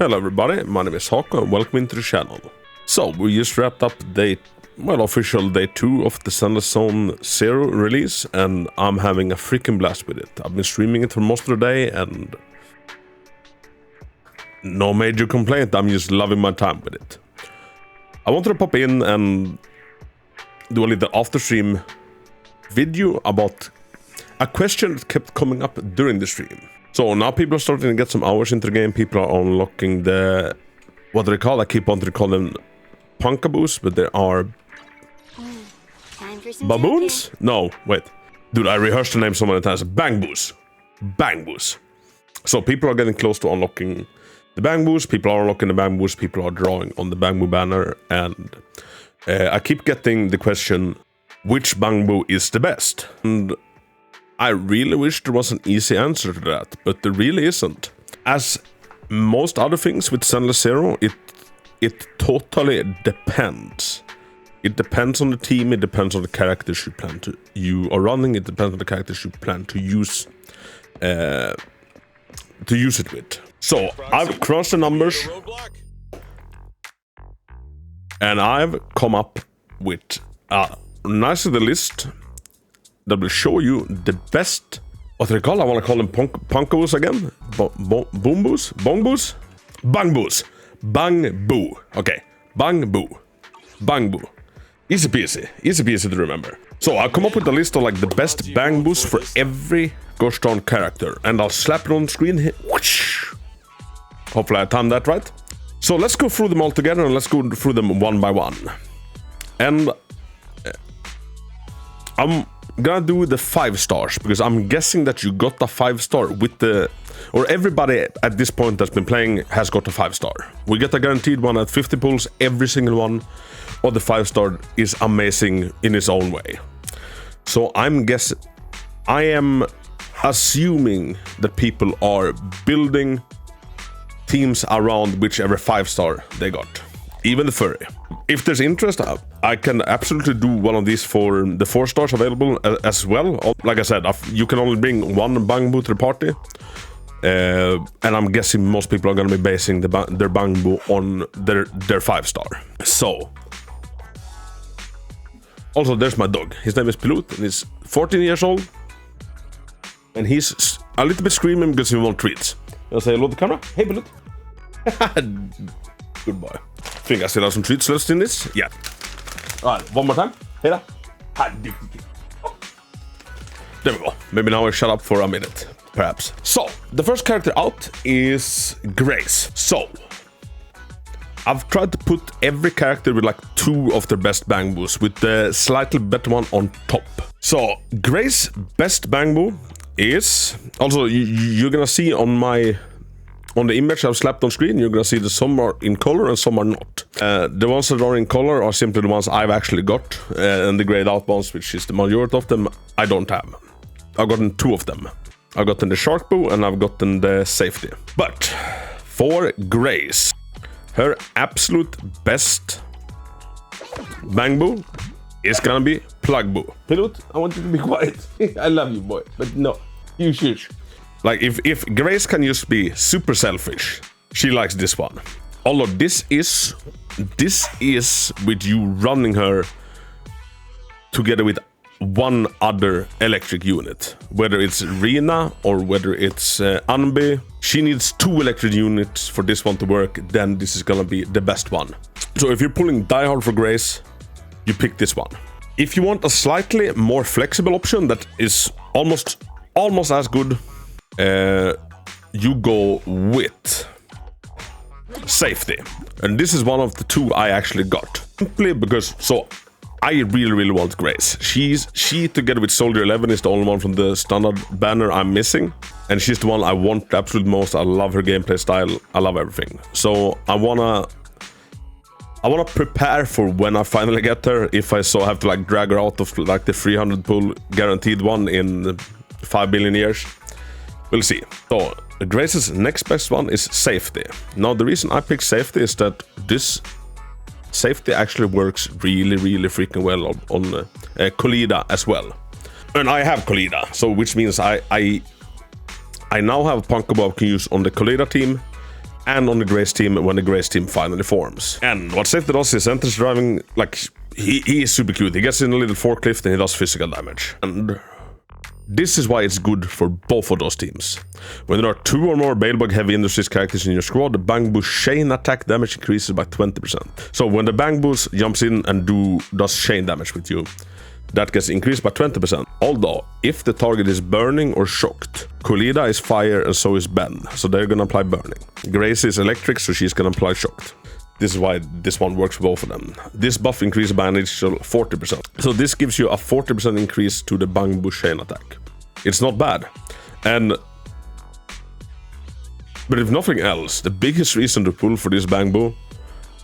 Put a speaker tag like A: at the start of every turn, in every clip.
A: Hello everybody, my name is Hako and welcome into the channel. So, we just wrapped up official day 2 of the Zenless Zone Zero release, and I'm having a freaking blast with it. I've been streaming it for most of the day and no major complaint, I'm just loving my time with it. I wanted to pop in and do a little after stream video about a question that kept coming up during the stream. So now people are starting to get some hours into the game. People are unlocking the, what do they call? I keep wanting to call them punkaboos, but they are baboons? No, wait. Dude, I rehearsed the name so many times. Bangboos. Bangboos. So people are getting close to unlocking the Bangboos. People are unlocking the Bangboos. People are drawing on the Bangboo banner. And I keep getting the question, which Bangboo is the best? And I really wish there was an easy answer to that, but there really isn't. As most other things with Zenless Zero, it totally depends. It depends on the team, it depends on the characters you are running, it depends on the characters you plan to use it with. So, I've crossed the numbers, and I've come up with a nice little list that will show you the best, what do they call? I want to call them punkos again. Boomboos? Bongboos? Bangboos. Bangboo. Okay. Bangboo. Bangboo. Easy peasy to remember. So I'll come up with a list of like the best Bangboos for every gosh darn character, and I'll slap it on screen here. Whoosh. Hopefully I timed that right. So let's go through them all together and let's go through them one by one. And I'm gonna do the 5 stars because I'm guessing that you got a 5-star with the, or everybody at this point that's been playing has got a 5-star. We get a guaranteed one at 50 pulls. Every single one of the 5-star is amazing in its own way. So I am assuming that people are building teams around whichever 5-star they got, even the furry. If there's interest, I can absolutely do one of these for the 4 stars available as well. Like I said, you can only bring one Bangboo to the party. And I'm guessing most people are going to be basing their Bangboo on their 5-star. So, also there's my dog. His name is Pilot and he's 14 years old. And he's a little bit screaming because he wants treats. I'll say hello to the camera. Hey Pilot. Good boy. Think I still have some treats left in this? Yeah. Alright, one more time. Hey there. There we go. Maybe now I shut up for a minute, perhaps. So, the first character out is Grace. So, I've tried to put every character with like 2 of their best Bangboos, with the slightly better one on top. So, Grace's best Bangboo is, also you're gonna see on the image I've slapped on screen, you're gonna see that some are in color and some are not. The ones that are in color are simply the ones I've actually got, and the grayed out ones, which is the majority of them, I don't have. I've gotten 2 of them. I've gotten the Shark Boo and I've gotten the Safety. But for Grace, her absolute best Bangboo is gonna be Plug Boo. Pilot, I want you to be quiet. I love you, boy, but no, you shush. Like, if Grace can just be super selfish, she likes this one. Although this is with you running her together with one other electric unit. Whether it's Rina or whether it's Anbi, she needs 2 electric units for this one to work, then this is gonna be the best one. So if you're pulling Die Hard for Grace, you pick this one. If you want a slightly more flexible option that is almost as good, you go with Safety, and this is one of the 2 I actually got, simply because I really want Grace. She together with Soldier 11 is the only one from the standard banner I'm missing, and she's the one I want the absolute most. I love her gameplay style, I love everything. So I wanna prepare for when I finally get her, if I have to like drag her out of like the 300 pull guaranteed one in 5 billion years. We'll see. So, Grace's next best one is Safety. Now, the reason I picked Safety is that this Safety actually works really freaking well on Koleda as well. And I have Koleda, so which means I now have Punkaboo I can use on the Koleda team, and on the Grace team when the Grace team finally forms. And what Safety does is enters driving, like, he is super cute. He gets in a little forklift and he does physical damage. And this is why it's good for both of those teams. When there are 2 or more Balebug Heavy Industries characters in your squad, the Bangboo chain attack damage increases by 20%. So when the Bangboos jumps in and does chain damage with you, that gets increased by 20%. Although, if the target is burning or shocked, Koleda is fire and so is Ben, so they're gonna apply burning. Grace is electric, so she's gonna apply shocked. This is why this one works for both of them. This buff increases by an additional 40%. So this gives you a 40% increase to the Bangboo chain attack. It's not bad. But if nothing else, the biggest reason to pull for this Bangboo,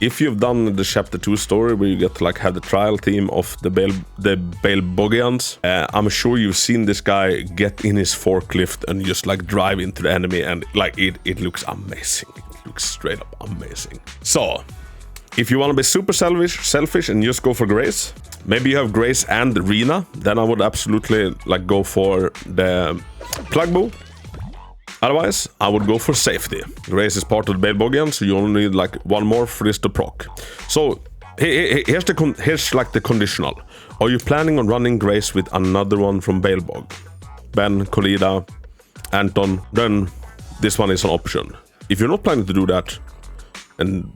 A: if you've done the chapter 2 story where you get to like have the trial team of the Balebogians, I'm sure you've seen this guy get in his forklift and just like drive into the enemy, and like it looks amazing. It looks straight up amazing. So if you want to be super selfish and just go for Grace, maybe you have Grace and Rina, then I would absolutely like go for the Bangboo. Otherwise, I would go for safety. Grace is part of the Balebogian, so you only need like 1 more for this to proc. So here's like the conditional. Are you planning on running Grace with another one from Balebog? Ben, Koleda, Anton, then this one is an option. If you're not planning to do that, and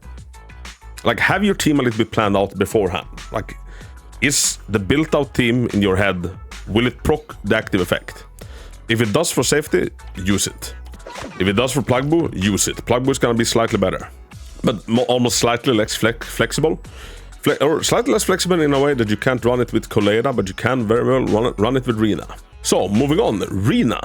A: like have your team a little bit planned out beforehand. Like, is the built-out team in your head, will it proc the active effect? If it does for safety, use it. If it does for Bangboo, use it. Bangboo is gonna be slightly better, but almost slightly less flexible. Or slightly less flexible in a way that you can't run it with Koleda, but you can very well run it with Rina. So, moving on, Rina,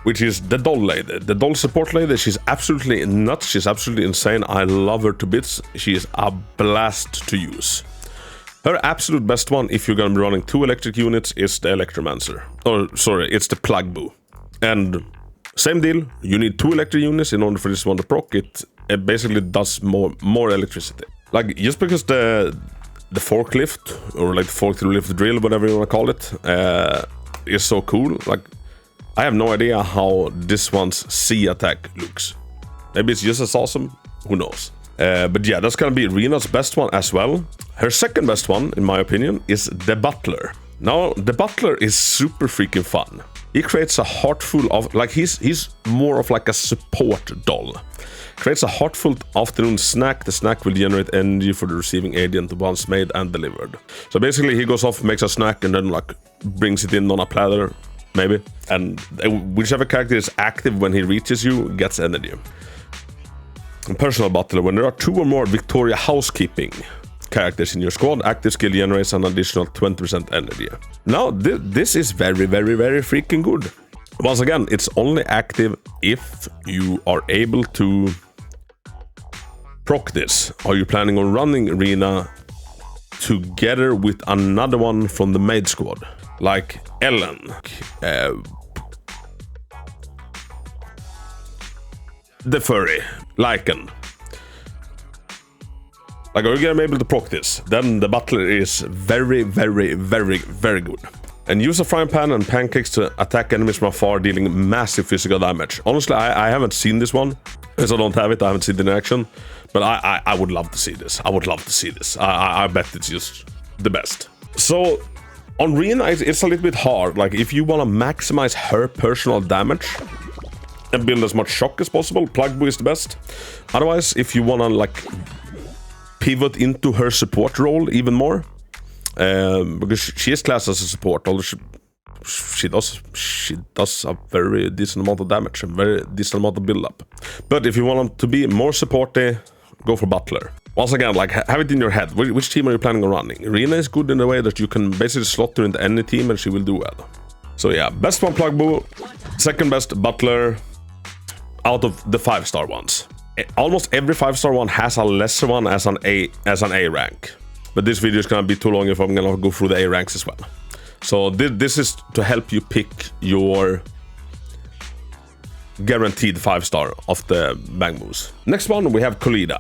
A: which is the doll lady. The doll support lady, she's absolutely nuts, she's absolutely insane. I love her to bits. She is a blast to use. Her absolute best one, if you're gonna be running 2 electric units, is the Electromancer. Or, sorry, it's the Bangboo. And same deal, you need 2 electric units in order for this one to proc. It basically does more electricity. Like, just because the forklift, or like the forklift drill, whatever you wanna call it, is so cool. Like, I have no idea how this one's C attack looks. Maybe it's just as awesome, who knows. But yeah, that's gonna be Rina's best one as well. Her second best one, in my opinion, is the Butler. Now, the Butler is super freaking fun. He creates a heartful of, like, he's more of like a support doll. Creates a heartful afternoon snack. The snack will generate energy for the receiving agent once made and delivered. So basically, he goes off, makes a snack, and then like brings it in on a platter, maybe. And whichever character is active when he reaches you gets energy. Personal Butler, when there are 2 or more Victoria housekeeping characters in your squad, active skill generates an additional 20% energy. Now, this is very, very, very freaking good. Once again, it's only active if you are able to proc this. Are you planning on running Rina together with another one from the maid squad? Like Ellen, the Furry, Lycan. Like, are you gonna be able to proc this? Then the Butler is very, very, very, very good. And use a frying pan and pancakes to attack enemies from afar, dealing massive physical damage. Honestly, I haven't seen this one, because I don't have it. I haven't seen it in action. But I would love to see this. I would love to see this. I bet it's just the best. So, on Rina, it's a little bit hard. Like, if you want to maximize her personal damage and build as much shock as possible, Bangboo is the best. Otherwise, if you want to, like, pivot into her support role even more, because she is classed as a support, although she does a very decent amount of damage and very decent amount of build up. But if you want to be more supporty, go for Butler. Once again, like, have it in your head. Which team are you planning on running? Rina is good in the way that you can basically slot her into any team and she will do well. So yeah, best one Bangboo, second best Butler out of the 5-star ones. Almost every 5-star one has a lesser one as an A rank. But this video is gonna be too long if I'm gonna go through the A ranks as well. So this is to help you pick your guaranteed 5-star of the Bangboos. Next one, we have Koleda.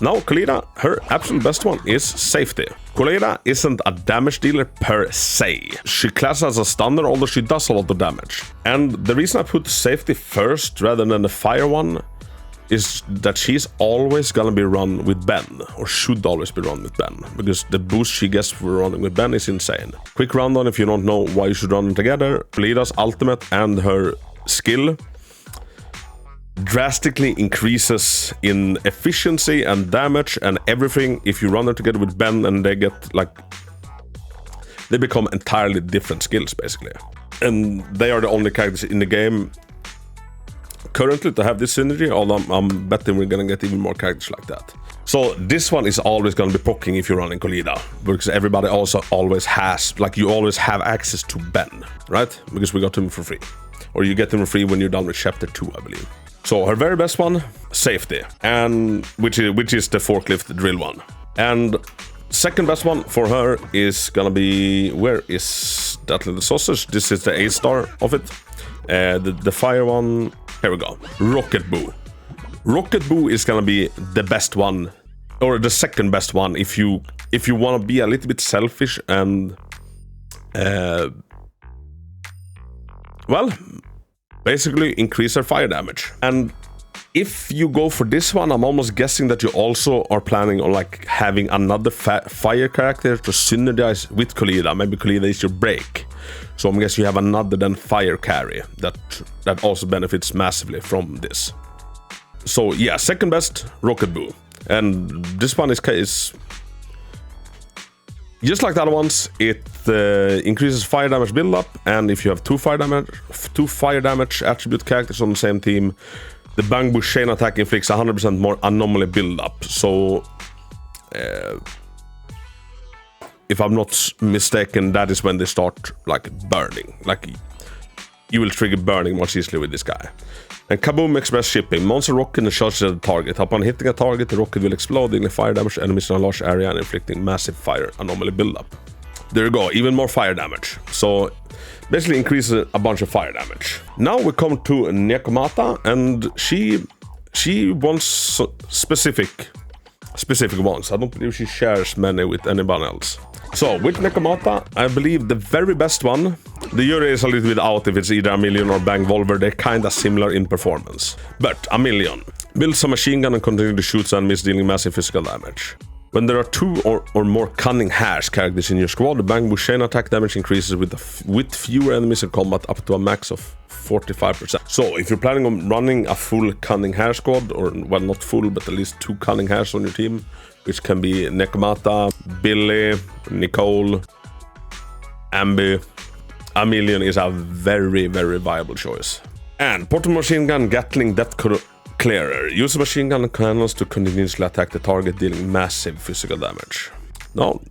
A: Now, Koleda, her absolute best one is safety. Koleda isn't a damage dealer per se. She classes as a stunner, although she does a lot of damage. And the reason I put safety first rather than the fire one is that she's always gonna be run with Ben, or should always be run with Ben, because the boost she gets for running with Ben is insane. Quick rundown if you don't know why you should run them together. Koleda's ultimate and her skill drastically increases in efficiency and damage and everything if you run them together with Ben, and they get like, they become entirely different skills basically. And they are the only characters in the game currently to have this synergy, although I'm betting we're gonna get even more characters like that. So this one is always gonna be proccing if you're running Koleda, because everybody also always has, like, you always have access to Ben, right? Because we got him for free. Or you get him for free when you're done with chapter 2, I believe. So her very best one, safety, and which is the forklift drill one. And second best one for her is gonna be, where is that little sausage? This is the A-star of it. The fire one, here we go. Rocket Boo. Rocket Boo is gonna be the best one, or the second best one, if you want to be a little bit selfish and well, basically increase her fire damage. And if you go for this one, I'm almost guessing that you also are planning on like having another fire character to synergize with Koleda. Maybe Koleda is your break. So I'm guessing you have another than fire carry that also benefits massively from this. So yeah, second best, Rocket Boo. And this one is just like the other ones. It increases fire damage build up, and if you have two fire damage attribute characters on the same team, the Bangboo chain attack inflicts 100% more anomaly build up. So if I'm not mistaken, that is when they start like burning. Like you will trigger burning much easily with this guy. And Kaboom Express Shipping. Monster rocket and charges at the target. Upon hitting a target, the rocket will explode, dealing fire damage to enemies in a large area and inflicting massive fire anomaly buildup. There you go, even more fire damage. So basically increases a bunch of fire damage. Now we come to Nekomata, and she wants specific ones. I don't believe she shares many with anyone else. So with Nekomata, I believe the very best one, the jury is a little bit out if it's either a million or Bangboo. They're kinda similar in performance. But a million builds a machine gun and continue to shoot enemies, dealing massive physical damage. When there are two or more cunning hairs characters in your squad, the Bangboo chain attack damage increases with fewer enemies in combat up to a max of 45%. So if you're planning on running a full cunning hair squad, or well, not full, but at least two cunning hairs on your team, which can be Nekomata, Billy, Nicole, Ambi, a million is a very, very viable choice. And portable machine gun, Gatling depth clearer. Use a machine gun and cannons to continuously attack the target, dealing massive physical damage. No,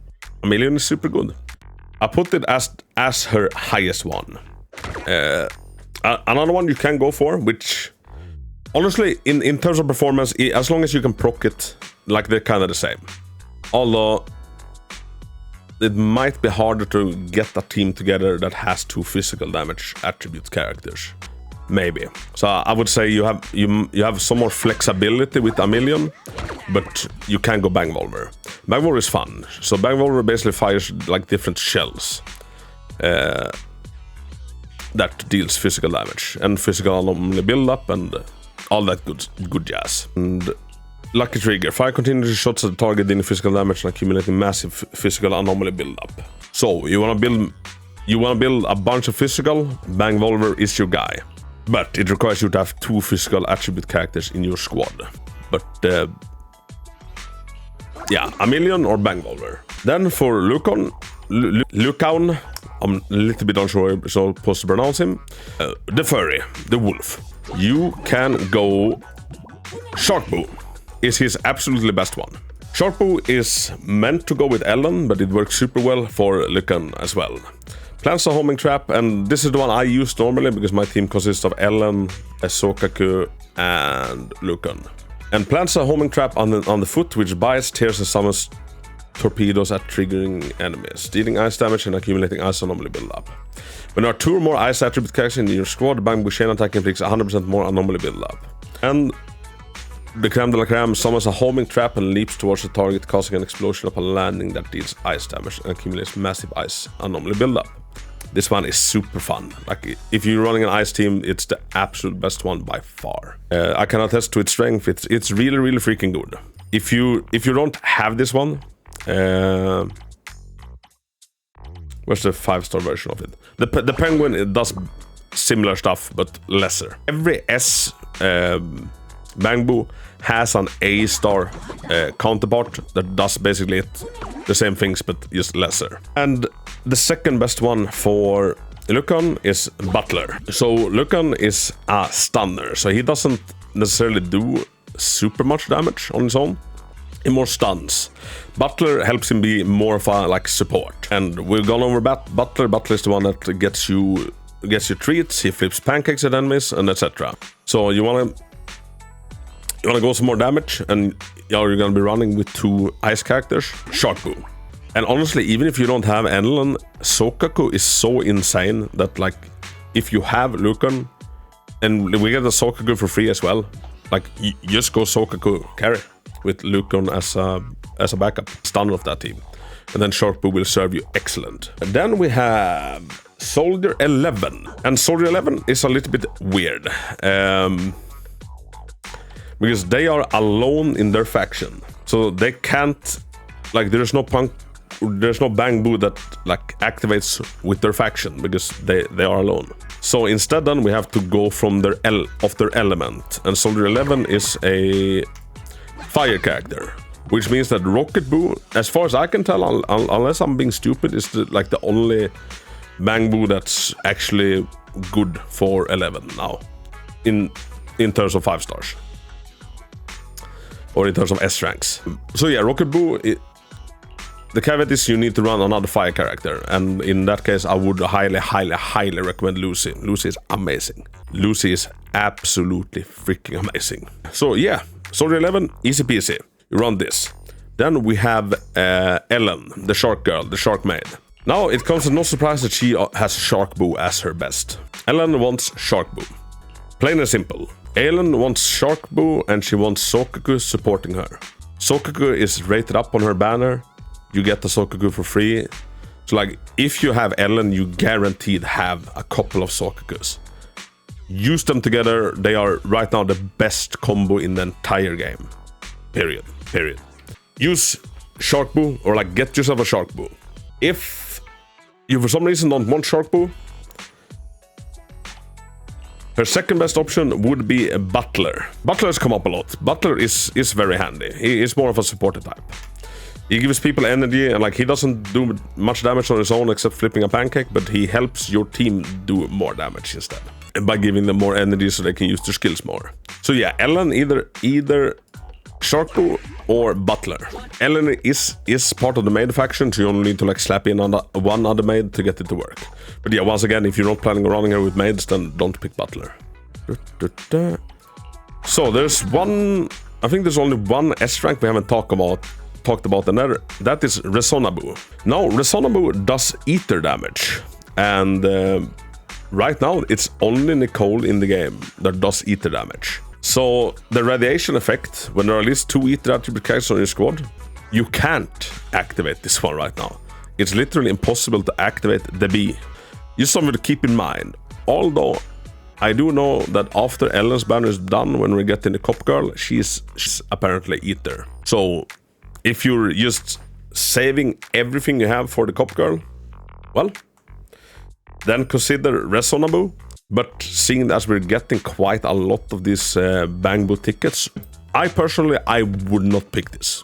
A: a million is super good. I put it as her highest one. Another one you can go for, which honestly, in terms of performance, as long as you can proc it, like they're kind of the same. Although it might be harder to get a team together that has two physical damage attribute characters. Maybe. So I would say you have some more flexibility with a million, but you can go Bangboo. Bangboo is fun. So Bangboo basically fires like different shells that deals physical damage and physical anomaly build up and all that good jazz. And lucky trigger, fire continuous shots at the target, dealing physical damage and accumulating massive physical anomaly build up. So you wanna build a bunch of physical, Bangboo is your guy. But it requires you to have two physical attribute characters in your squad. But yeah, a million or Bangboo. Then for Lukaun, I'm a little bit unsure how I'm supposed to pronounce him. The furry, the wolf. You can go Sharkboo. Is his absolutely best one. Sharkboo is meant to go with Ellen, but it works super well for Lukaun as well. Plants a homing trap, and this is the one I use normally because my team consists of Ellen, Sokaku, and Lukaun. And plants a homing trap on the foot, which bites, tears, and summons torpedoes at triggering enemies, dealing ice damage and accumulating ice anomaly build up. When there are two or more ice attribute characters in your squad, the Bangboo chain attack inflicts 100% more anomaly build up. And the creme de la creme summons a homing trap and leaps towards the target, causing an explosion upon landing that deals ice damage and accumulates massive ice anomaly build up. this one is super fun. Like if you're running an ice team, it's the absolute best one by far. I can attest to its strength. It's really freaking good. If you don't have this one, where's the 5-star version of it? The penguin, it does similar stuff but lesser. Every S Bangboo has an A-star counterpart that does basically the same things but just lesser. And the second best one for Lucan is Butler. So Lucan is a stunner, so he doesn't necessarily do super much damage on his own. He more stuns. Butler helps him be more of a like support. And we've gone over Butler. Butler is the one that gets you treats. He flips pancakes at enemies and etc. So you wanna go some more damage, and you're gonna be running with 2 ice characters, Sharkboo. And honestly, even if you don't have Enlil, Sokaku is so insane that like if you have Lucan, and we get the Sokaku for free as well, like you just go Sokaku carry with Lucan as a backup stunner of that team, and then Sharkboo will serve you excellent. And then we have Soldier 11, and Soldier 11 is a little bit weird. Because they are alone in their faction, so they can't, like, there's no Bangboo that like activates with their faction because they are alone. So instead, then we have to go from their element, and Soldier 11 is a fire character, which means that Rocket Boo, as far as I can tell, unless I'm being stupid, is the only Bangboo that's actually good for 11 now, in terms of 5 stars. Or in terms of S ranks. So yeah, Rocket Boo, the caveat is you need to run another fire character, and in that case I would highly recommend Lucy. Lucy is amazing. Lucy is absolutely freaking amazing. So yeah, Soldier 11, easy peasy. You run this. Then we have Ellen, the shark girl, the shark maid. Now it comes as no surprise that she has Sharkboo as her best. Ellen wants Sharkboo. Plain and simple. Ellen wants Sharkboo and she wants Sokaku supporting her. Sokaku is rated up on her banner. You get the Sokaku for free. So like, if you have Ellen, you guaranteed have a couple of Sokakus. Use them together. They are right now the best combo in the entire game. Period. Use Sharkboo, or like get yourself a Sharkboo. If you for some reason don't want Sharkboo, her second best option would be a Butler. Butler has come up a lot. Butler is very handy. He is more of a supporter type. He gives people energy, and like he doesn't do much damage on his own except flipping a pancake, but he helps your team do more damage instead by giving them more energy so they can use their skills more. So yeah, Ellen either Sharkboo or Butler. Ellen is part of the maid faction, so you only need to like slap in one other maid to get it to work. But yeah, once again, if you're not planning on running her with maids, then don't pick Butler. So there's I think there's only one S rank we haven't talked about, and that is Resonaboo. Now, Resonaboo does ether damage, and right now it's only Nicole in the game that does ether damage. So the radiation effect, when there are at least 2 ether attribute characters on your squad, you can't activate this one right now. It's literally impossible to activate the B. Just something to keep in mind. Although I do know that after Ellen's banner is done, when we get in the Cop Girl, she's apparently ether. So if you're just saving everything you have for the Cop Girl, well, then consider Resonaboo. But seeing as we're getting quite a lot of these Bangboo tickets, I would not pick this.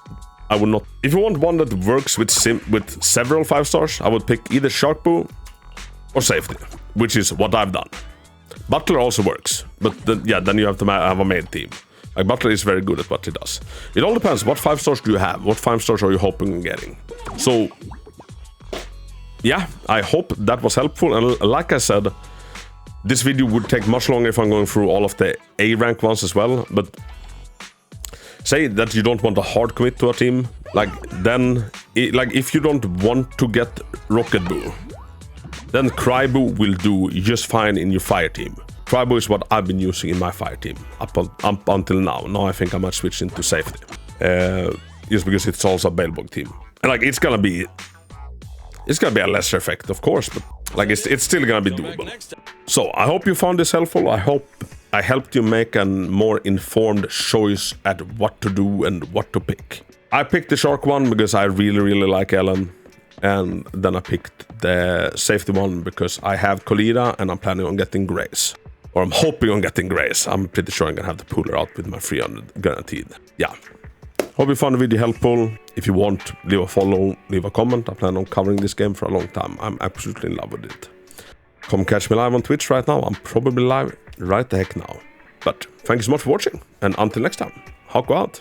A: I would not. If you want one that works with several 5 stars, I would pick either Sharkboo or Safety, which is what I've done. Butler also works, but then you have to have a main team. Like, Butler is very good at what he does. It all depends. What 5 stars do you have? What 5 stars are you hoping on getting? So, yeah, I hope that was helpful. And like I said, this video would take much longer if I'm going through all of the A rank ones as well. But say that you don't want a hard commit to a team, like then, if you don't want to get Rocket Boo, then Cryboo will do just fine in your fire team. Cryboo is what I've been using in my fire team up until now. Now I think I might switch into Safety, just because it's also a Balebog team. And like it's gonna be a lesser effect, of course, but Like, it's still gonna be doable. So, I hope you found this helpful. I hope I helped you make a more informed choice at what to do and what to pick. I picked the shark one because I really like Ellen. And then I picked the safety one because I have Koleda and I'm planning on getting Grace. Or I'm hoping on getting Grace. I'm pretty sure I'm gonna have to pull her out with my 300 guaranteed. Yeah. Hope you found the video helpful. If you want, leave a follow, leave a comment. I plan on covering this game for a long time. I'm absolutely in love with it. Come catch me live on Twitch right now. I'm probably live right the heck now. But thank you so much for watching. And until next time, Hako out.